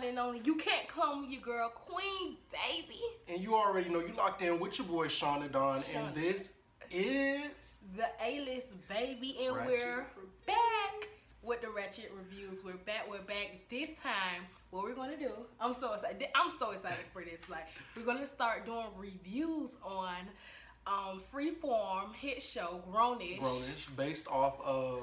one and only. You can't clone your girl, Queen, baby. And you already know you locked in with your boy Sean and Don, and this is the A-List, baby, and Ratchet. we're back with the Ratchet reviews. We're back. This time, what we're gonna do? I'm so excited. For this. Like, we're gonna start doing reviews on Freefrom hit show Grownish, based off of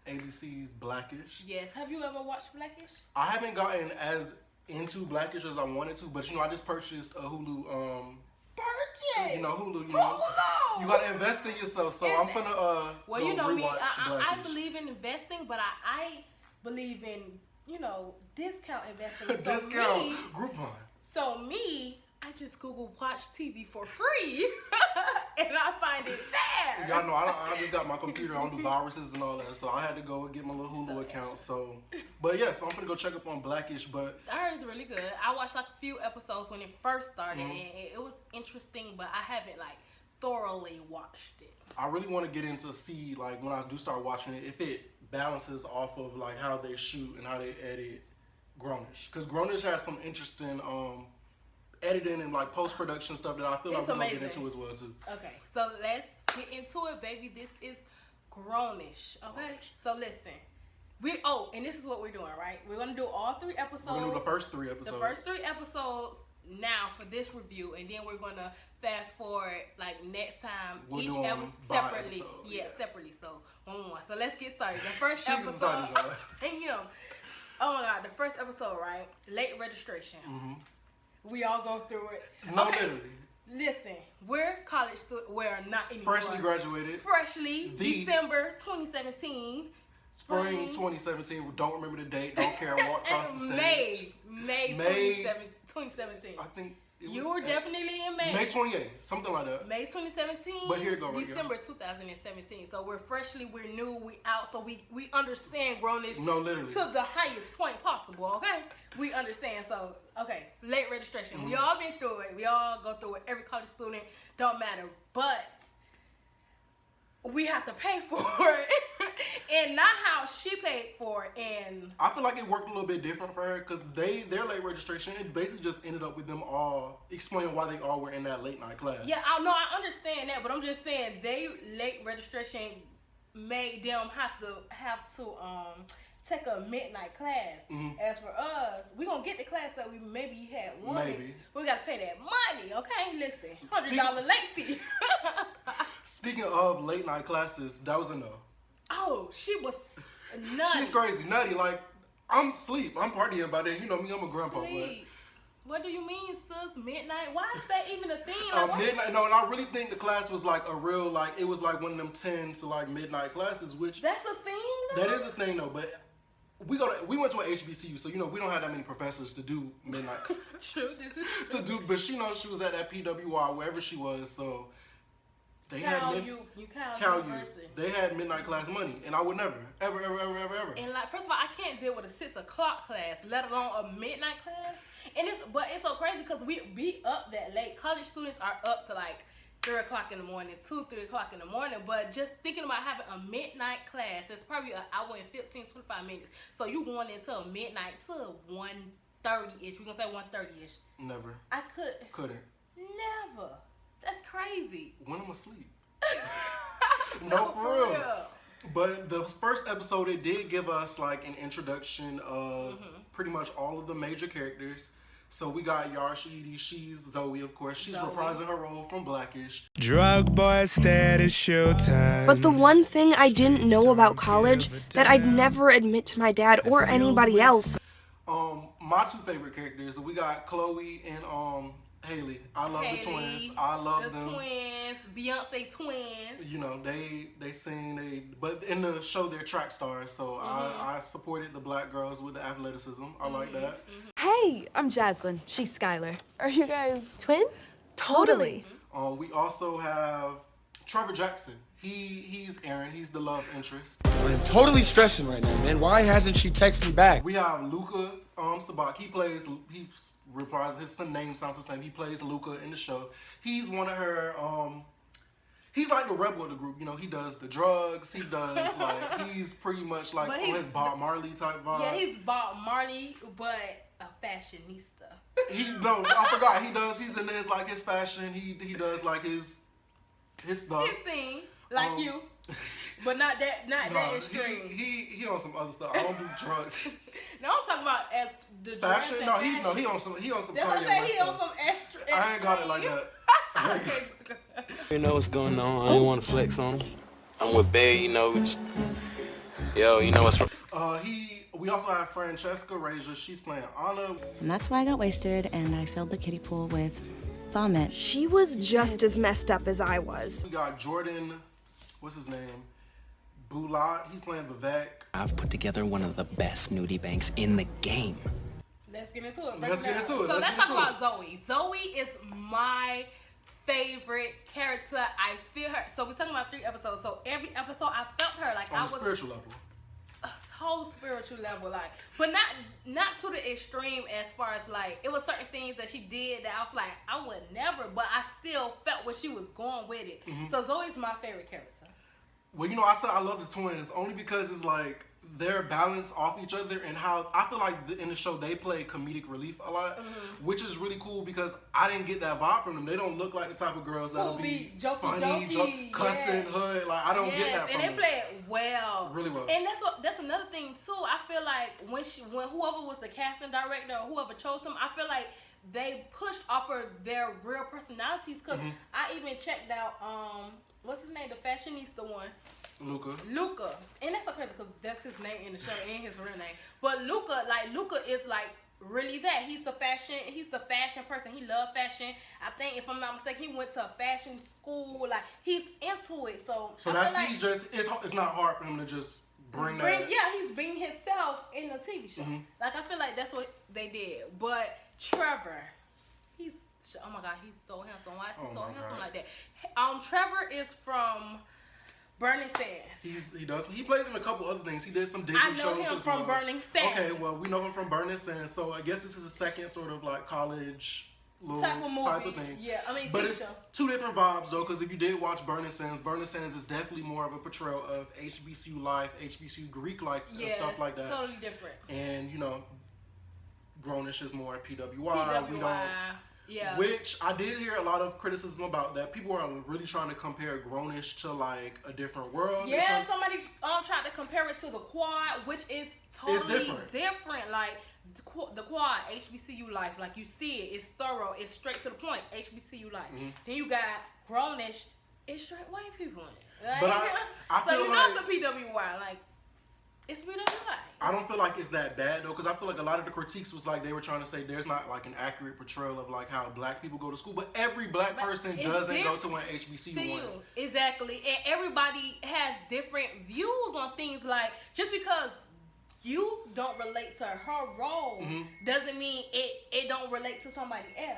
ABC's Blackish. Yes. Have you ever watched Blackish? I haven't gotten as into Blackish as I wanted to, but I just purchased a Hulu. Purchase. Hulu. Hulu. You gotta invest in yourself, so I'm gonna well, go you know me. I Blackish. believe in investing, but I believe in discount investing. Discount Groupon. So I just Google watch TV for free, and I find it there. Y'all know I just got my computer. I don't do viruses and all that, so I had to go get my little Hulu account. So I'm gonna go check up on Blackish. But I heard it's really good. I watched like a few episodes when it first started, and it was interesting, but I haven't like thoroughly watched it. I really want to get into see like when I do start watching it, if it balances off of like how they shoot and how they edit Grownish, because Grownish has some interesting editing and like post-production stuff that I feel like we're gonna get into as well too. Okay, so let's get into it, baby. This is Grownish. Okay, so listen, and this is what we're doing, right? We're gonna do all 3 episodes. We're gonna do the first 3 episodes. The first 3 episodes now for this review, and then we're gonna fast forward like next time each episode separately. Yeah, separately. So one. So let's get started. The first episode, and oh my God, the first episode, right? Late registration. We all go through it. No, literally. Listen, we're college students. We're not anymore. Freshly graduated. December 2017. Spring 2017. Don't remember the date. Don't care. Walk across the stage. May 2017. I think you were definitely in May. May 28th, something like that. May 2017. But here you go. December 2017. So we're we're new, we out. So we understand Grownish to the highest point possible. Okay, we understand. So late registration. We all been through it. We all go through it. Every college student, don't matter. But we have to pay for it, and not how she paid for it. And I feel like it worked a little bit different for her because their late registration, it basically just ended up with them all explaining why they all were in that late night class. Yeah, I understand that, but I'm just saying they late registration made them have to take a midnight class. As for us, we gonna get the class that we maybe had wanted. Maybe. We gotta pay that money, okay? Listen, $100 late fee. Speaking of late night classes, that was a no. Oh, she was nutty. She's crazy, nutty. Like, I'm asleep. I'm partying by then. You know me, I'm a grandpa. Sleep. What do you mean, sis? Midnight? Why is that even a thing? Midnight? No, and I really think the class was like a real, like, it was like one of them 10 to like midnight classes, which... That's a thing, though? That is a thing, though, but... We went to an HBCU, so we don't have that many professors to do midnight. True, this is true. To do, but she was at that PWI wherever she was, so they had They had midnight class money, and I would never, ever. And like, first of all, I can't deal with a 6 o'clock class, let alone a midnight class. And it's so crazy because we be up that late. College students are up to like 3 o'clock in the morning, 3 o'clock in the morning. But just thinking about having a midnight class, that's probably an hour and 25 minutes. So you going into a midnight to 1:30-ish. We're gonna say 1:30-ish. Never. I couldn't. Never. That's crazy. When I'm asleep. No, for real. But the first episode, it did give us like an introduction of pretty much all of the major characters. So we got Yarshidi, she's Zoe, of course. She's reprising her role from Blackish. Drug boy status showtime. But the one thing I didn't know about college that I'd never admit to my dad or anybody else. My 2 favorite characters, we got Chloe and Haley. I love the twins. I love them. The twins, Beyonce twins. They sing, but in the show they're track stars, so I supported the black girls with the athleticism. I like that. Hey, I'm Jaslyn. She's Skylar. Are you guys Twins? Totally. We also have Trevor Jackson. He's Aaron. He's the love interest. I'm totally stressing right now, man. Why hasn't she texted me back? We have Luca Sabak. He replies, his name sounds the same. He plays Luca in the show. He's one of her, he's like the rebel of the group. He does the drugs. He does, like, he's pretty much like his Bob Marley type vibe. Yeah, he's Bob Marley, but a fashionista. I forgot. He does. He's in this like his fashion. He does like his stuff. His thing, like you, but not that extreme. He on some other stuff. I don't do drugs. No, I'm talking about as the Fashion? dress He fashion. on some That's what I'm Kanye saying. West He on stuff. some extra. I ain't got it like that. Okay. You know what's going on. I ain't want to flex on him. I'm with Bay, you know. Yo, you know what's wrong. We also have Francesca Raja. She's playing Anna. And that's why I got wasted and I filled the kiddie pool with vomit. She was just as messed up as I was. We got Jordan, what's his name? Bulat. He's playing Vivek. I've put together one of the best nudie banks in the game. Let's get into it. Let's get into it. So let's talk about Zoe. Zoe is my favorite character. I feel her. So we're talking about 3 episodes. So every episode I felt her like On I a was spiritual level. a whole spiritual level, like, but not to the extreme as far as like it was certain things that she did that I was like I would never, but I still felt where she was going with it. So Zoe's my favorite character. Well, you know, I said I love the twins only because it's like they're balanced off each other, and how I feel like in the show they play comedic relief a lot, which is really cool because I didn't get that vibe from them. They don't look like the type of girls that'll be funny, cussing, hood. Like I don't get that from them. And they play it well, really well. And that's another thing too. I feel like when whoever was the casting director or whoever chose them, I feel like they pushed off of their real personalities. Cause I even checked out what's his name, the fashionista one. Luca. And that's so crazy because that's his name in the show and his real name. But Luca is like really that. He's the fashion person. He loves fashion. I think if I'm not mistaken, he went to a fashion school. Like he's into it. So that's like, it's not hard for him to just bring that. Yeah, he's being himself in the TV show. Like I feel like that's what they did. But Trevor, oh my God, he's so handsome. Why is he so handsome like that? Trevor is from Burning Sands. He played in a couple other things. He did some Disney shows as well. I know him from Burning Sands. Okay, well, we know him from Burning Sands, so I guess this is a second sort of like college type of thing. Yeah, I mean, but it's 2 different vibes though, because if you did watch Burning Sands is definitely more of a portrayal of HBCU life, HBCU Greek life, and stuff like that. Totally different. And you know, Grownish is more PWI. We don't. Yeah. Which I did hear a lot of criticism about that. People are really trying to compare Grownish to like a different world. Yeah, somebody tried to compare it to the Quad, which is totally different. Like the Quad, HBCU life, like you see it, it's thorough, it's straight to the point, HBCU life. Then you got Grownish, it's straight white people in it. Like, but I so feel you know it's a PWI, like. It's PWI. I don't feel like it's that bad though, because I feel like a lot of the critiques was like they were trying to say there's not like an accurate portrayal of like how black people go to school, but every black person doesn't go to an HBCU one. Exactly, and everybody has different views on things. Like just because you don't relate to her role doesn't mean it don't relate to somebody else.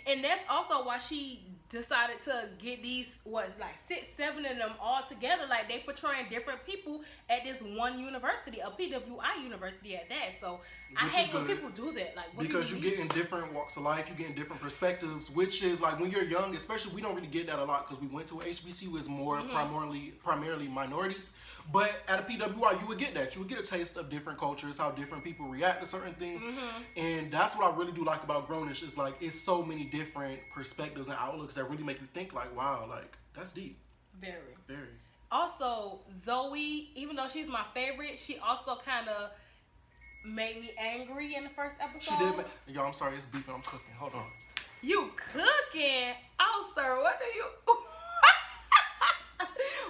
And that's also why she decided to get these, 6, 7 of them all together. Like, they portraying different people at this one university, a PWI university at that. So, I hate when people do that. Like, because you get in different walks of life, you get in different perspectives, which is, like, when you're young, especially, we don't really get that a lot because we went to a HBCU, is more primarily minorities. But at a PWI, you would get that. You would get a taste of different cultures, how different people react to certain things. And that's what I really do like about Grownish, is, like, it's so many different perspectives and outlooks that really make you think, like, wow, like, that's deep. Very. Very. Also, Zoe, even though she's my favorite, she also kind of made me angry in the first episode. She did. Yo, I'm sorry, it's beeping. I'm cooking. Hold on. You cooking? Oh, sir, what do you...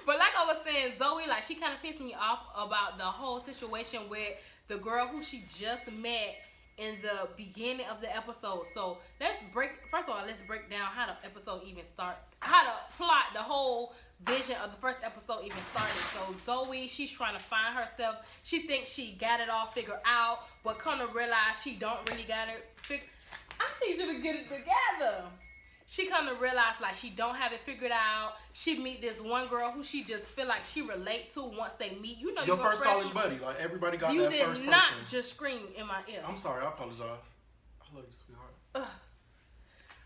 But like I was saying, Zoe, like, she kind of pissed me off about the whole situation with the girl who she just met in the beginning of the episode. So let's break down how the episode even started, how the plot, the whole vision of the first episode even started. So Zoe, she's trying to find herself. She thinks she got it all figured out, but come to realize she don't really got it figured. I need you to get it together. She come to realize like she don't have it figured out. She meet this one girl who she just feel like she relate to once they meet. You know, your first college buddy, like everybody got you that first person. You did not just scream in my ear. I'm sorry, I apologize. I love you, sweetheart.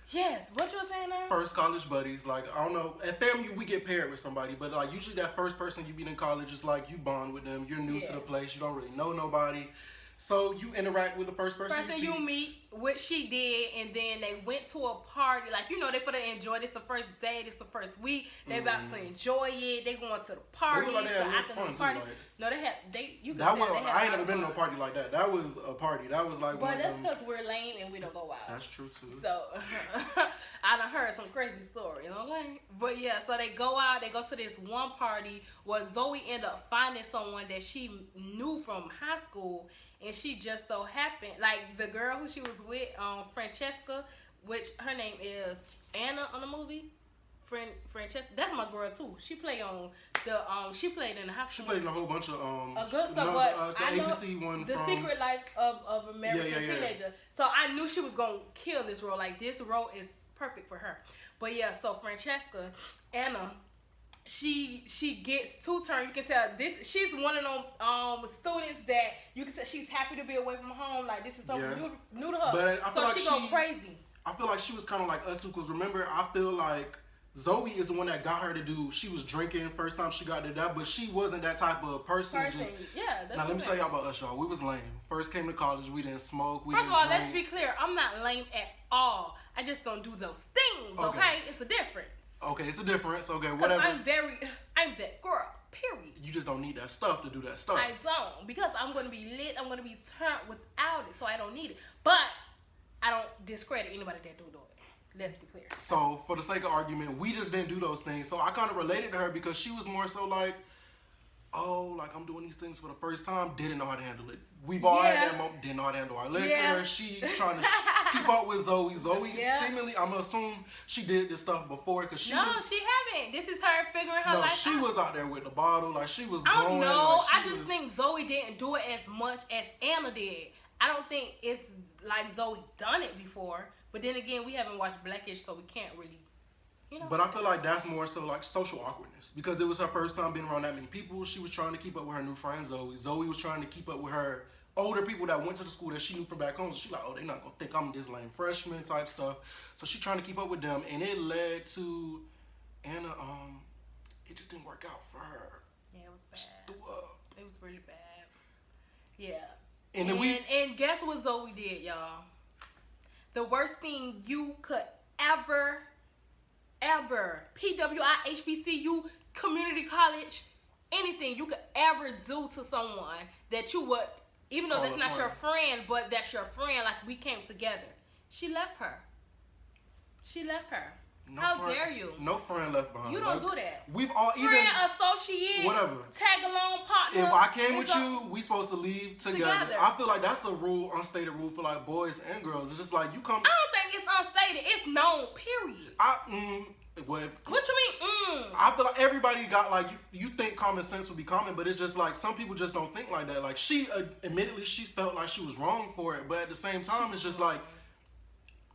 Yes, what you were saying now? First college buddies, like I don't know. At family, we get paired with somebody, but like usually that first person you meet in college is like you bond with them. You're new to the place. You don't really know nobody. So you interact with the first person you meet, which she did, and then they went to a party. Like, you know, they for to enjoy this the first day, this the first week. They about to enjoy it. They going to the parties, like the afternoon parties. Like, no, you can that say was, they had I ain't never been to a party like that. That was a party. That was like but that's because we're lame and we don't go out. That's true too. So I done heard some crazy story, you know what I mean? But yeah, so they go out, they go to this one party where Zoe ended up finding someone that she knew from high school, and she just so happened, like the girl who she was with, Francesca, which her name is Anna on the movie. Francesca, that's my girl too. She played on the she played in the high school. She played in a whole bunch of good stuff, but the I know ABC one, The Secret Life of American Teenager. So I knew she was gonna kill this role. Like, this role is perfect for her. But yeah, so Francesca, Anna, she gets two turns. You can tell she's one of them students that you can tell she's happy to be away from home. Like, this is something new to her. But I feel so like she go crazy. I feel like she was kind of like us too, because remember, I feel like Zoe is the one that got her to do. She was drinking first time she got to that, but she wasn't that type of person. Now let me tell y'all about us, y'all. We was lame. First came to college, we didn't smoke. First of all, let's be clear. I'm not lame at all. I just don't do those things. Okay, it's a difference. Okay, it's a difference. Okay, whatever. I'm that girl. Period. You just don't need that stuff to do that stuff. I don't, because I'm gonna be lit. I'm gonna be turned without it, so I don't need it. But I don't discredit anybody that do it. Let's be clear. So, for the sake of argument, we just didn't do those things. So, I kind of related to her because she was more so like, oh, like, I'm doing these things for the first time, didn't know how to handle it. We've all had that moment, didn't know how to handle our liquor. Yeah. She trying to keep up with Zoe. Zoe seemingly, I'm going to assume she did this stuff before, because she was... she haven't. This is her figuring her life out. She was out there with the bottle. Like, she was I going. don't know. Like, I just think Zoe didn't do it as much as Anna did. I don't think it's like Zoe done it before. But then again, we haven't watched Blackish, so we can't really, you know. But I feel like that's more so like social awkwardness, because it was her first time being around that many people. She was trying to keep up with her new friend Zoe. Zoe was trying to keep up with her older people that went to the school that she knew from back home. So she's like, oh, they're not gonna think I'm this lame freshman type stuff. So she's trying to keep up with them, and it led to Anna. It just didn't work out for her. Yeah, it was bad. She threw up. It was really bad. Yeah. And then and guess what Zoe did, y'all? The worst thing you could ever, PWI, HBCU, community college, anything you could ever do to someone that you would, even though that's not your friend, but that's your friend, like we came together. She left her. How dare you? No friend left behind. You don't do that. We've all friend, associate, whatever, tag along partner. If I came with you, we supposed to leave together. I feel like that's a rule, unstated rule for like boys and girls. It's just like you come. I don't think it's unstated. It's known. Period. What you mean? I feel like everybody got like you think common sense would be common, but it's just like some people just don't think like that. Like she admittedly she felt like she was wrong for it, but at the same time it's just like.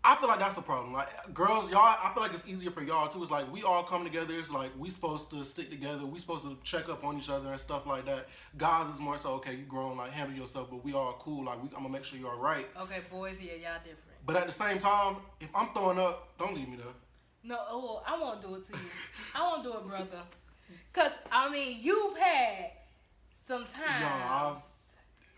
I feel like that's a problem. Like girls, y'all, I feel like it's easier for y'all too. It's like we all come together. It's like we supposed to stick together. We supposed to check up on each other and stuff like that. Guys is more so okay. You grown, like handle yourself, but we all cool. Like I'm gonna make sure you're all right. Okay, boys, yeah, y'all different. But at the same time, if I'm throwing up, don't leave me there. No, I won't do it to you. I won't do it, brother. Cause I mean, you've had some time.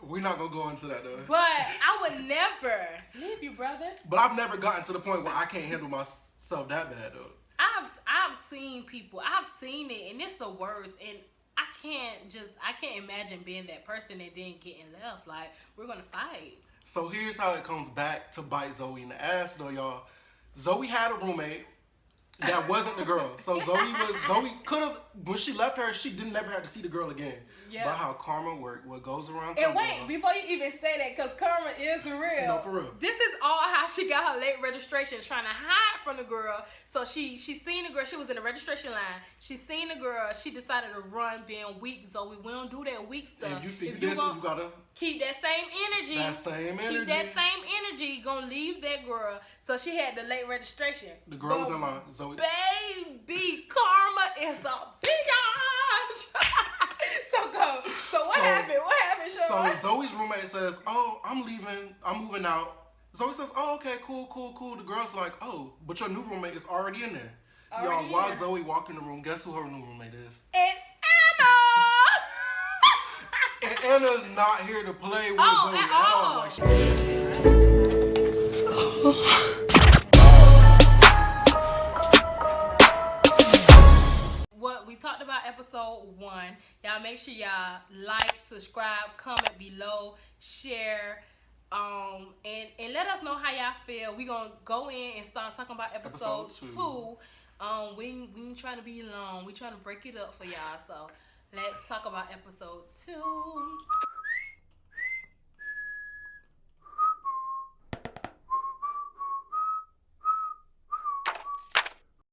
We're not gonna go into that though. But I would never leave you, brother. But I've never gotten to the point where I can't handle myself that bad though. I've seen people. I've seen it, and it's the worst. And I can't imagine being that person and then getting left. Like, we're gonna fight. So here's how it comes back to bite Zoe in the ass though, y'all. Zoe had a roommate that wasn't the girl. So Zoe could have, when she left her, she didn't never have to see the girl again. Yeah. But how karma worked, what goes around comes around. And wait, before you even say that, because karma is real. No, for real. This is all how she got her late registration, trying to hide from the girl. So she seen the girl, she was in the registration line. She seen the girl, she decided to run being weak. Zoe, we don't do that weak stuff. If you gotta keep that same energy. Keep that same energy. Gonna leave that girl. So she had the late registration. The girl was in line. Zoe. Baby, karma is a bitch. So what happened? What happened, Sean? So Zoe's roommate says, "Oh, I'm leaving. I'm moving out." Zoe says, "Oh, okay, cool. The girl's like, "Oh, but your new roommate is already in there." Y'all, while Zoe walk in the room, guess who her new roommate is? It's Anna. And Anna's not here to play with Zoe at all. Like, what we talked about episode 1. Y'all make sure y'all like, subscribe, comment below, share, and let us know how y'all feel. We gonna go in and start talking about episode 2. We ain't trying to be long. We trying to break it up for y'all. So let's talk about episode 2.